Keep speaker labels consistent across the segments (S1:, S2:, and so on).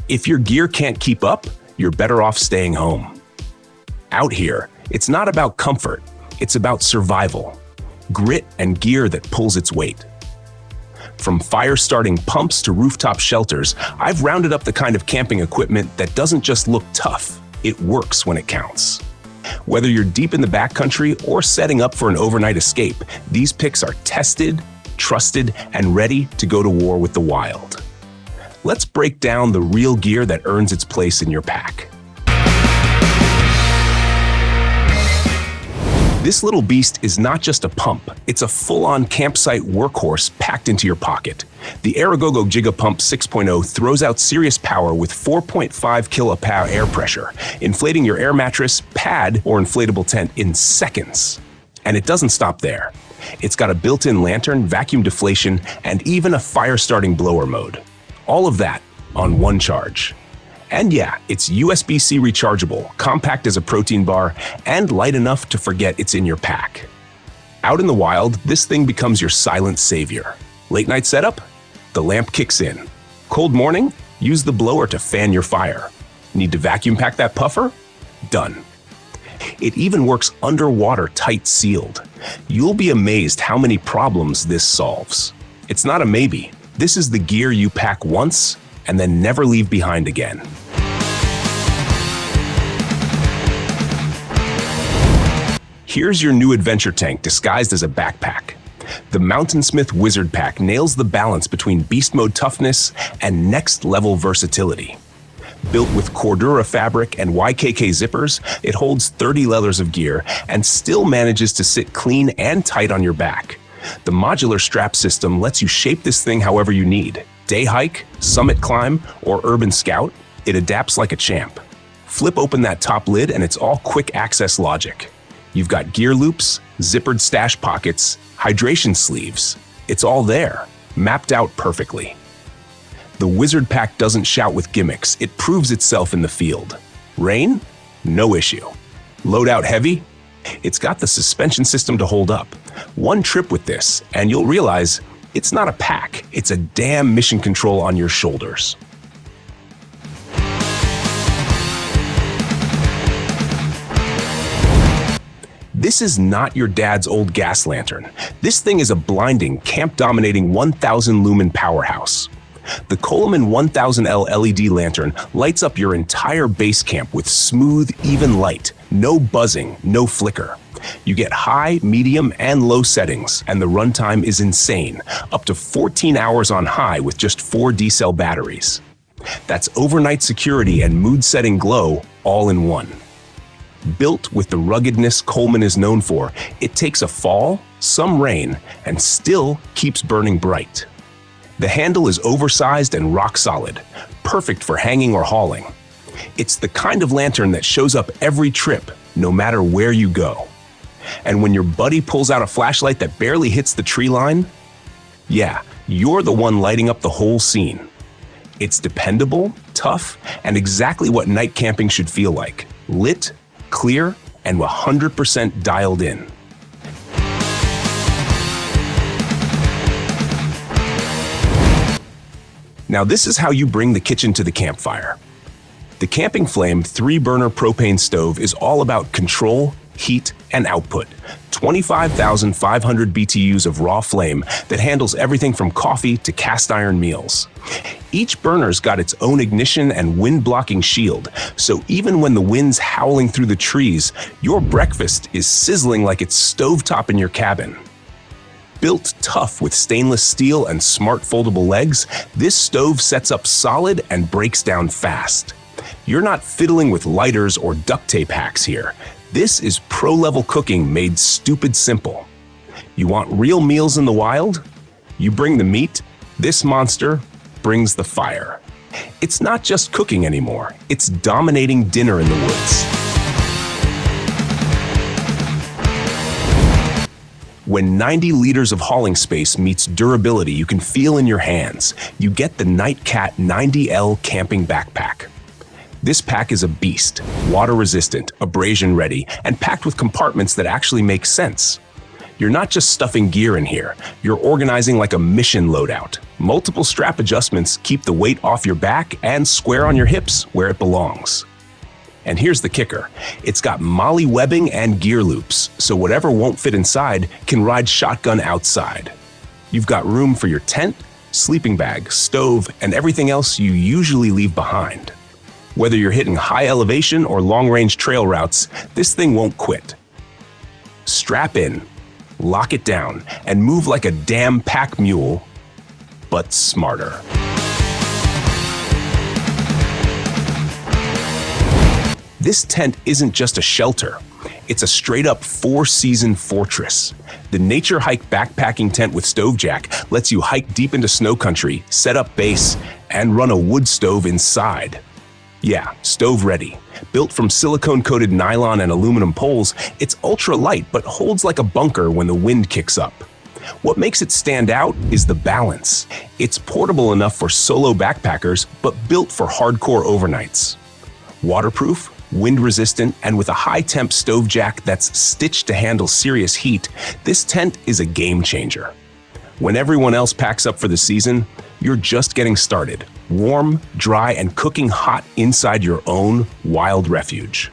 S1: If your gear can't keep up, you're better off staying home. Out here, it's not about comfort, it's about survival. Grit and gear that pulls its weight. From fire-starting pumps to rooftop shelters, I've rounded up the kind of camping equipment that doesn't just look tough, it works when it counts. Whether you're deep in the backcountry or setting up for an overnight escape, these picks are tested, trusted, and ready to go to war with the wild. Let's break down the real gear that earns its place in your pack. This little beast is not just a pump, it's a full-on campsite workhorse packed into your pocket. The Aerogogo GIGA Pump 6.0 throws out serious power with 4.5 kPa air pressure, inflating your air mattress, pad, or inflatable tent in seconds. And it doesn't stop there. It's got a built-in lantern, vacuum deflation, and even a fire-starting blower mode. All of that on one charge. And yeah, it's USB-C rechargeable, compact as a protein bar, and light enough to forget it's in your pack. Out in the wild, this thing becomes your silent savior. Late night setup? The lamp kicks in. Cold morning? Use the blower to fan your fire. Need to vacuum pack that puffer? Done. It even works underwater tight sealed. You'll be amazed how many problems this solves. It's not a maybe. This is the gear you pack once and then never leave behind again. Here's your new adventure tank disguised as a backpack. The Mountainsmith Wizard Pack nails the balance between beast mode toughness and next level versatility. Built with Cordura fabric and YKK zippers, it holds 30 leathers of gear and still manages to sit clean and tight on your back. The modular strap system lets you shape this thing however you need. Day hike, summit climb, or urban scout, it adapts like a champ. Flip open that top lid and it's all quick access logic. You've got gear loops, zippered stash pockets, hydration sleeves. It's all there, mapped out perfectly. The Wizard Pack doesn't shout with gimmicks, it proves itself in the field. Rain? No issue. Load out heavy? It's got the suspension system to hold up. One trip with this, and you'll realize it's not a pack, it's a damn mission control on your shoulders. This is not your dad's old gas lantern. This thing is a blinding, camp-dominating 1,000 lumen powerhouse. The Coleman 1000L LED lantern lights up your entire base camp with smooth, even light, no buzzing, no flicker. You get high, medium, and low settings, and the runtime is insane, up to 14 hours on high with just 4 D-cell batteries. That's overnight security and mood-setting glow all in one. Built with the ruggedness Coleman is known for, it takes a fall, some rain, and still keeps burning bright. The handle is oversized and rock solid, perfect for hanging or hauling. It's the kind of lantern that shows up every trip, no matter where you go. And when your buddy pulls out a flashlight that barely hits the tree line, yeah, you're the one lighting up the whole scene. It's dependable, tough, and exactly what night camping should feel like. Lit, clear, and 100% dialed in. Now this is how you bring the kitchen to the campfire. The CampingFlame 3-burner propane stove is all about control, heat, and output. 25,500 BTUs of raw flame that handles everything from coffee to cast iron meals. Each burner's got its own ignition and wind-blocking shield, so even when the wind's howling through the trees, your breakfast is sizzling like it's stovetop in your cabin. Built tough with stainless steel and smart foldable legs, this stove sets up solid and breaks down fast. You're not fiddling with lighters or duct tape hacks here. This is pro-level cooking made stupid simple. You want real meals in the wild? You bring the meat, this monster brings the fire. It's not just cooking anymore, it's dominating dinner in the woods. When 90 liters of hauling space meets durability you can feel in your hands, you get the Nightcat 90L Camping Backpack. This pack is a beast, water-resistant, abrasion-ready, and packed with compartments that actually make sense. You're not just stuffing gear in here, you're organizing like a mission loadout. Multiple strap adjustments keep the weight off your back and square on your hips where it belongs. And here's the kicker. It's got MOLLE webbing and gear loops, so whatever won't fit inside can ride shotgun outside. You've got room for your tent, sleeping bag, stove, and everything else you usually leave behind. Whether you're hitting high elevation or long-range trail routes, this thing won't quit. Strap in, lock it down, and move like a damn pack mule, but smarter. This tent isn't just a shelter. It's a straight-up four-season fortress. The Naturehike Backpacking tent with stove jack lets you hike deep into snow country, set up base, and run a wood stove inside. Yeah, stove ready. Built from silicone-coated nylon and aluminum poles, it's ultra-light but holds like a bunker when the wind kicks up. What makes it stand out is the balance. It's portable enough for solo backpackers, but built for hardcore overnights. Waterproof, wind-resistant, and with a high-temp stove jack that's stitched to handle serious heat, this tent is a game changer. When everyone else packs up for the season, you're just getting started, warm, dry, and cooking hot inside your own wild refuge.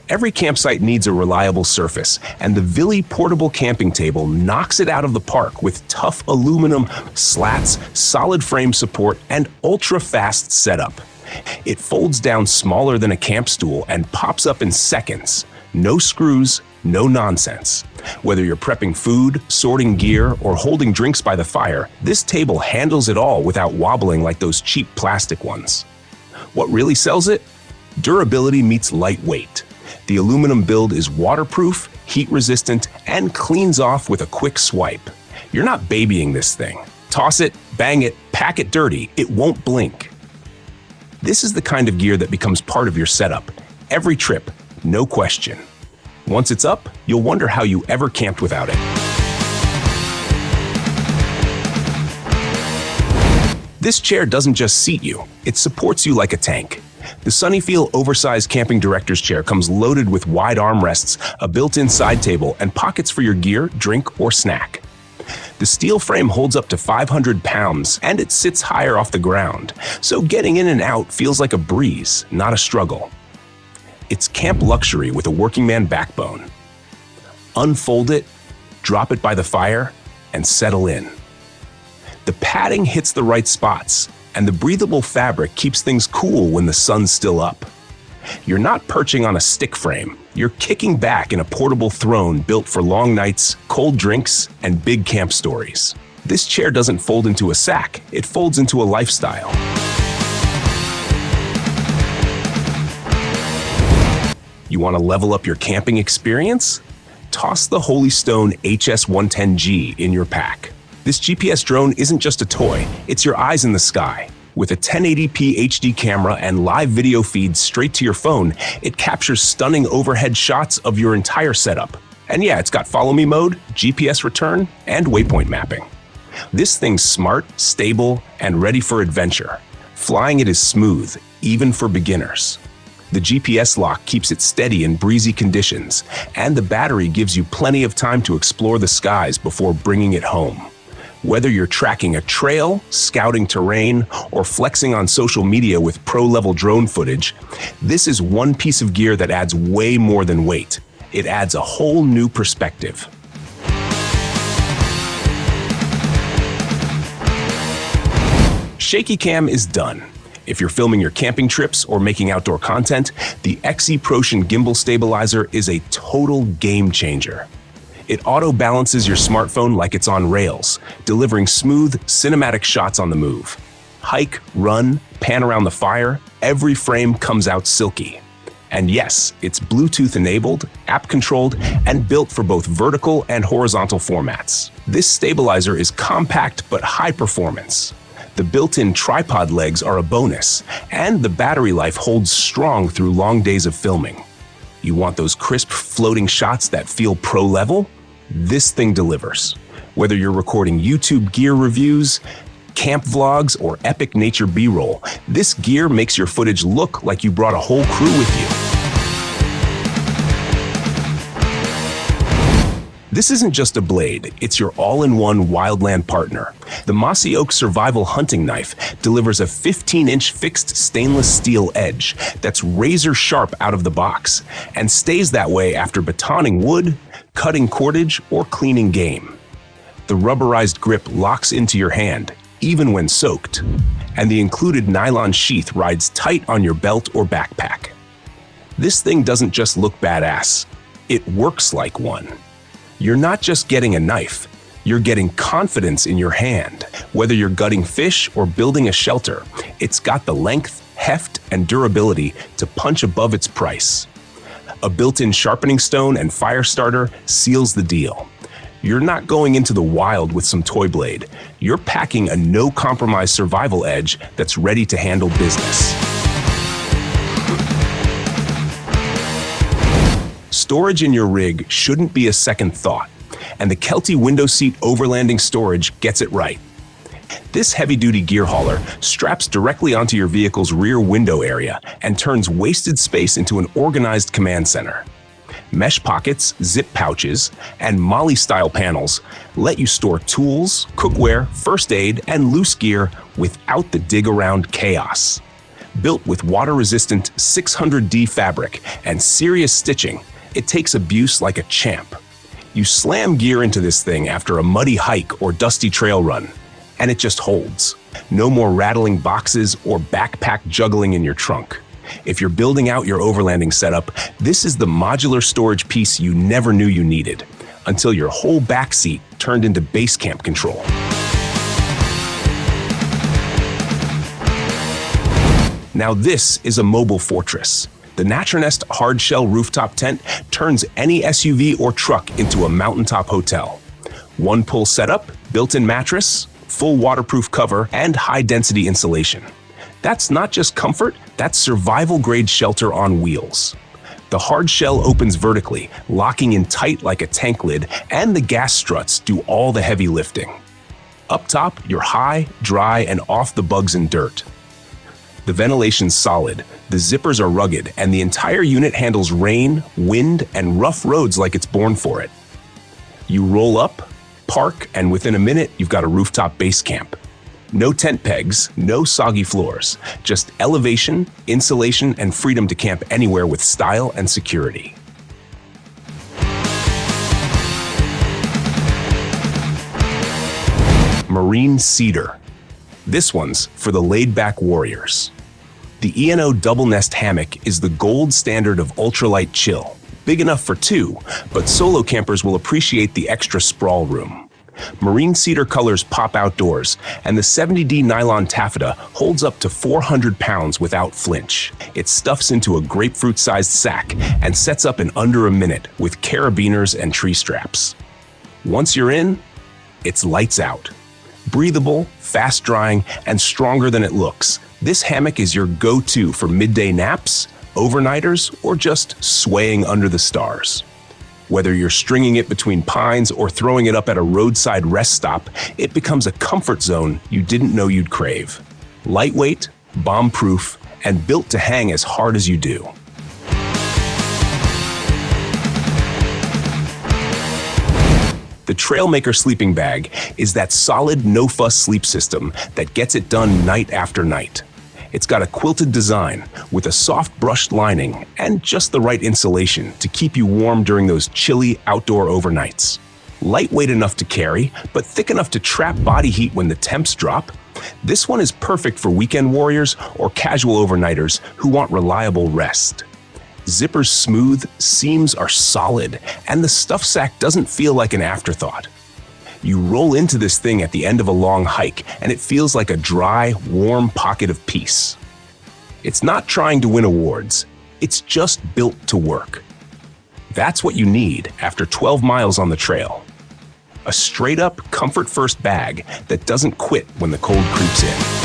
S1: Every campsite needs a reliable surface, and the Villi portable camping table knocks it out of the park with tough aluminum slats, solid frame support, and ultra-fast setup. It folds down smaller than a camp stool and pops up in seconds. No screws, no nonsense. Whether you're prepping food, sorting gear, or holding drinks by the fire, this table handles it all without wobbling like those cheap plastic ones. What really sells it? Durability meets lightweight. The aluminum build is waterproof, heat-resistant, and cleans off with a quick swipe. You're not babying this thing. Toss it, bang it, pack it dirty, it won't blink. This is the kind of gear that becomes part of your setup. Every trip, no question. Once it's up, you'll wonder how you ever camped without it. This chair doesn't just seat you, it supports you like a tank. The Sunnyfield Oversized Camping Director's Chair comes loaded with wide armrests, a built-in side table, and pockets for your gear, drink, or snack. The steel frame holds up to 500 pounds, and it sits higher off the ground, so getting in and out feels like a breeze, not a struggle. It's camp luxury with a working man backbone. Unfold it, drop it by the fire, and settle in. The padding hits the right spots, and the breathable fabric keeps things cool when the sun's still up. You're not perching on a stick frame. You're kicking back in a portable throne built for long nights, cold drinks, and big camp stories. This chair doesn't fold into a sack, it folds into a lifestyle. You want to level up your camping experience? Toss the Holy Stone HS-110G in your pack. This GPS drone isn't just a toy, it's your eyes in the sky. With a 1080p HD camera and live video feed straight to your phone, it captures stunning overhead shots of your entire setup. And yeah, it's got follow me mode, GPS return, and waypoint mapping. This thing's smart, stable, and ready for adventure. Flying it is smooth, even for beginners. The GPS lock keeps it steady in breezy conditions, and the battery gives you plenty of time to explore the skies before bringing it home. Whether you're tracking a trail, scouting terrain, or flexing on social media with pro-level drone footage, this is one piece of gear that adds way more than weight. It adds a whole new perspective. Shaky cam is done. If you're filming your camping trips or making outdoor content, the Proion gimbal stabilizer is a total game changer. It auto-balances your smartphone like it's on rails, delivering smooth, cinematic shots on the move. Hike, run, pan around the fire, every frame comes out silky. And yes, it's Bluetooth-enabled, app-controlled, and built for both vertical and horizontal formats. This stabilizer is compact but high performance. The built-in tripod legs are a bonus, and the battery life holds strong through long days of filming. You want those crisp, floating shots that feel pro-level? This thing delivers. Whether you're recording YouTube gear reviews, camp vlogs, or epic nature B-roll, this gear makes your footage look like you brought a whole crew with you. This isn't just a blade, it's your all-in-one wildland partner. The Mossio Survival Hunting Knife delivers a 15-inch fixed stainless steel edge that's razor sharp out of the box and stays that way after batoning wood, cutting cordage, or cleaning game. The rubberized grip locks into your hand, even when soaked, and the included nylon sheath rides tight on your belt or backpack. This thing doesn't just look badass, it works like one. You're not just getting a knife, you're getting confidence in your hand. Whether you're gutting fish or building a shelter, it's got the length, heft, and durability to punch above its price. A built-in sharpening stone and fire starter seals the deal. You're not going into the wild with some toy blade. You're packing a no-compromise survival edge that's ready to handle business. Storage in your rig shouldn't be a second thought, and the Kelty window seat overlanding storage gets it right. This heavy-duty gear hauler straps directly onto your vehicle's rear window area and turns wasted space into an organized command center. Mesh pockets, zip pouches, and Molly-style panels let you store tools, cookware, first aid, and loose gear without the dig-around chaos. Built with water-resistant 600D fabric and serious stitching, it takes abuse like a champ. You slam gear into this thing after a muddy hike or dusty trail run, and it just holds. No more rattling boxes or backpack juggling in your trunk. If you're building out your overlanding setup, this is the modular storage piece you never knew you needed, until your whole backseat turned into base camp control. Now this is a mobile fortress. The Naturest hard-shell rooftop tent turns any SUV or truck into a mountaintop hotel. One-pull setup, built-in mattress, full waterproof cover, and high-density insulation. That's not just comfort, that's survival-grade shelter on wheels. The hard shell opens vertically, locking in tight like a tank lid, and the gas struts do all the heavy lifting. Up top, you're high, dry, and off the bugs and dirt. The ventilation's solid, the zippers are rugged, and the entire unit handles rain, wind, and rough roads like it's born for it. You roll up, park, and within a minute, you've got a rooftop base camp. No tent pegs, no soggy floors, just elevation, insulation, and freedom to camp anywhere with style and security. Marine Cedar. This one's for the laid-back warriors. The ENO double nest hammock is the gold standard of ultralight chill. Big enough for two, but solo campers will appreciate the extra sprawl room. Marine cedar colors pop outdoors, and the 70D nylon taffeta holds up to 400 pounds without flinch. It stuffs into a grapefruit-sized sack and sets up in under a minute with carabiners and tree straps. Once you're in, it's lights out. Breathable, fast-drying, and stronger than it looks, this hammock is your go-to for midday naps, overnighters, or just swaying under the stars. Whether you're stringing it between pines or throwing it up at a roadside rest stop, it becomes a comfort zone you didn't know you'd crave. Lightweight, bomb-proof, and built to hang as hard as you do. The Trailmaker Sleeping Bag is that solid, no-fuss sleep system that gets it done night after night. It's got a quilted design with a soft brushed lining and just the right insulation to keep you warm during those chilly outdoor overnights. Lightweight enough to carry, but thick enough to trap body heat when the temps drop, this one is perfect for weekend warriors or casual overnighters who want reliable rest. Zippers smooth, seams are solid, and the stuff sack doesn't feel like an afterthought. You roll into this thing at the end of a long hike, and it feels like a dry, warm pocket of peace. It's not trying to win awards, it's just built to work. That's what you need after 12 miles on the trail. A straight-up, comfort-first bag that doesn't quit when the cold creeps in.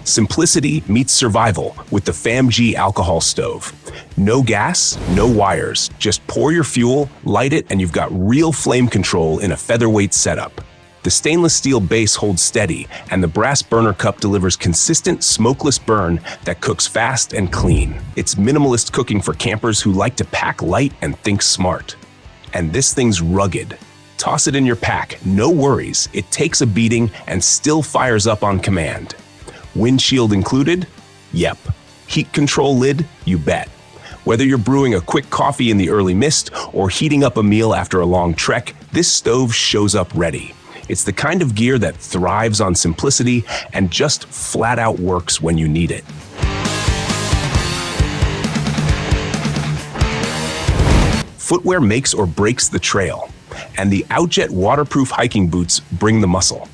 S1: Simplicity meets survival with the FAMG alcohol stove. No gas, no wires. Just pour your fuel, light it, and you've got real flame control in a featherweight setup. The stainless steel base holds steady, and the brass burner cup delivers consistent, smokeless burn that cooks fast and clean. It's minimalist cooking for campers who like to pack light and think smart. And this thing's rugged. Toss it in your pack, no worries. It takes a beating and still fires up on command. Windshield included? Yep. Heat control lid? You bet. Whether you're brewing a quick coffee in the early mist or heating up a meal after a long trek, this stove shows up ready. It's the kind of gear that thrives on simplicity and just flat out works when you need it. Footwear makes or breaks the trail, and the Outjet waterproof hiking boots bring the muscle.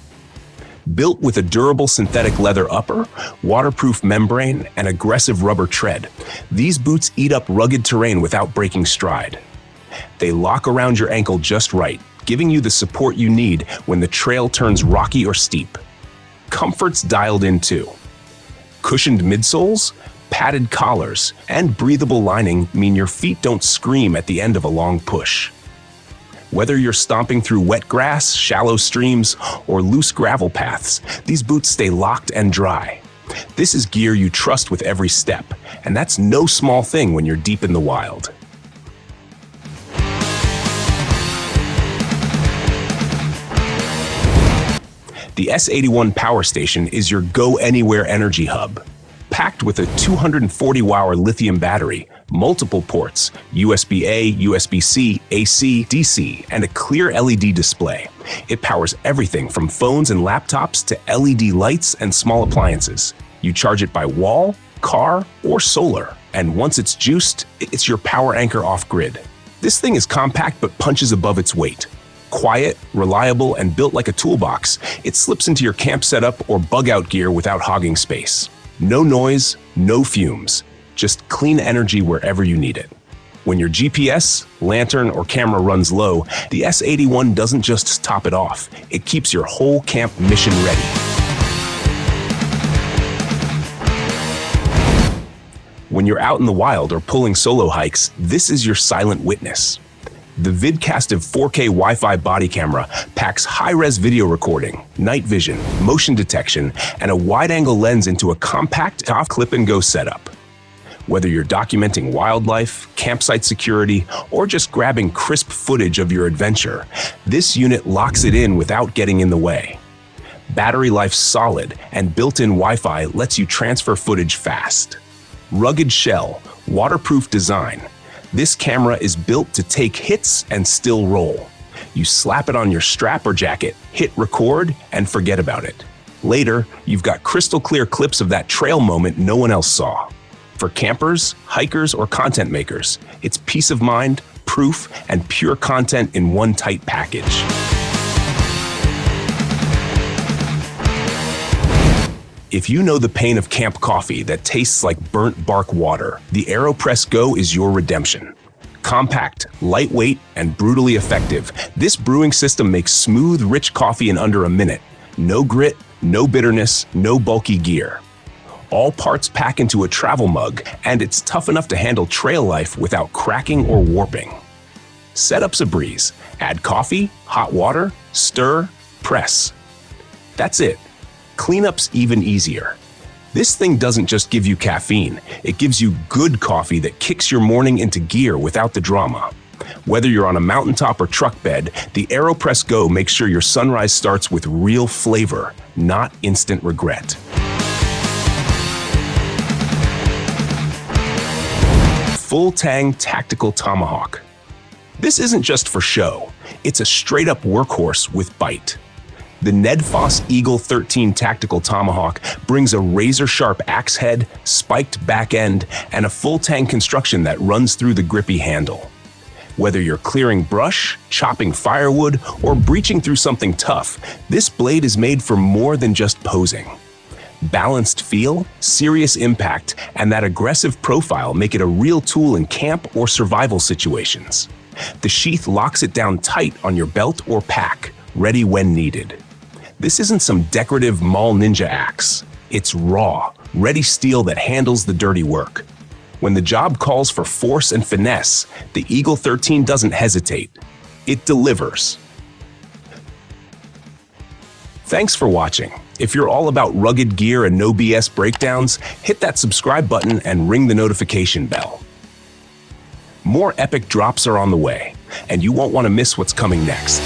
S1: Built with a durable synthetic leather upper, waterproof membrane, and aggressive rubber tread, these boots eat up rugged terrain without breaking stride. They lock around your ankle just right, giving you the support you need when the trail turns rocky or steep. Comfort's dialed in too. Cushioned midsoles, padded collars, and breathable lining mean your feet don't scream at the end of a long push. Whether you're stomping through wet grass, shallow streams, or loose gravel paths, these boots stay locked and dry. This is gear you trust with every step, and that's no small thing when you're deep in the wild. The S81 Power Station is your go-anywhere energy hub. Packed with a 240-hour lithium battery, multiple ports, USB-A, USB-C, AC, DC, and a clear LED display. It powers everything from phones and laptops to LED lights and small appliances. You charge it by wall, car, or solar, and once it's juiced, it's your power anchor off-grid. This thing is compact but punches above its weight. Quiet, reliable, and built like a toolbox, it slips into your camp setup or bug-out gear without hogging space. No noise, no fumes, just clean energy wherever you need it. When your GPS, lantern, or camera runs low, the S81 doesn't just top it off, it keeps your whole camp mission ready. When you're out in the wild or pulling solo hikes, this is your silent witness. The VidCast 4K Wi-Fi body camera packs high-res video recording, night vision, motion detection, and a wide-angle lens into a compact off-clip-and-go setup. Whether you're documenting wildlife, campsite security, or just grabbing crisp footage of your adventure, this unit locks it in without getting in the way. Battery life's solid, and built-in Wi-Fi lets you transfer footage fast. Rugged shell, waterproof design. This camera is built to take hits and still roll. You slap it on your strap or jacket, hit record, and forget about it. Later, you've got crystal clear clips of that trail moment no one else saw. For campers, hikers, or content makers, it's peace of mind, proof, and pure content in one tight package. If you know the pain of camp coffee that tastes like burnt bark water, the AeroPress Go is your redemption. Compact, lightweight, and brutally effective, this brewing system makes smooth, rich coffee in under a minute. No grit, no bitterness, no bulky gear. All parts pack into a travel mug, and it's tough enough to handle trail life without cracking or warping. Setup's a breeze. Add coffee, hot water, stir, press. That's it. Cleanup's even easier. This thing doesn't just give you caffeine, it gives you good coffee that kicks your morning into gear without the drama. Whether you're on a mountaintop or truck bed, the AeroPress Go makes sure your sunrise starts with real flavor, not instant regret. Full Tang Tactical Tomahawk. This isn't just for show, it's a straight-up workhorse with bite. The Ned Foss Eagle 13 Tactical Tomahawk brings a razor-sharp axe head, spiked back end, and a full tang construction that runs through the grippy handle. Whether you're clearing brush, chopping firewood, or breaching through something tough, this blade is made for more than just posing. Balanced feel, serious impact, and that aggressive profile make it a real tool in camp or survival situations. The sheath locks it down tight on your belt or pack, ready when needed. This isn't some decorative mall ninja axe. It's raw, ready steel that handles the dirty work. When the job calls for force and finesse, the Eagle 13 doesn't hesitate. It delivers. Thanks for watching. If you're all about rugged gear and no BS breakdowns, hit that subscribe button and ring the notification bell. More epic drops are on the way, and you won't want to miss what's coming next.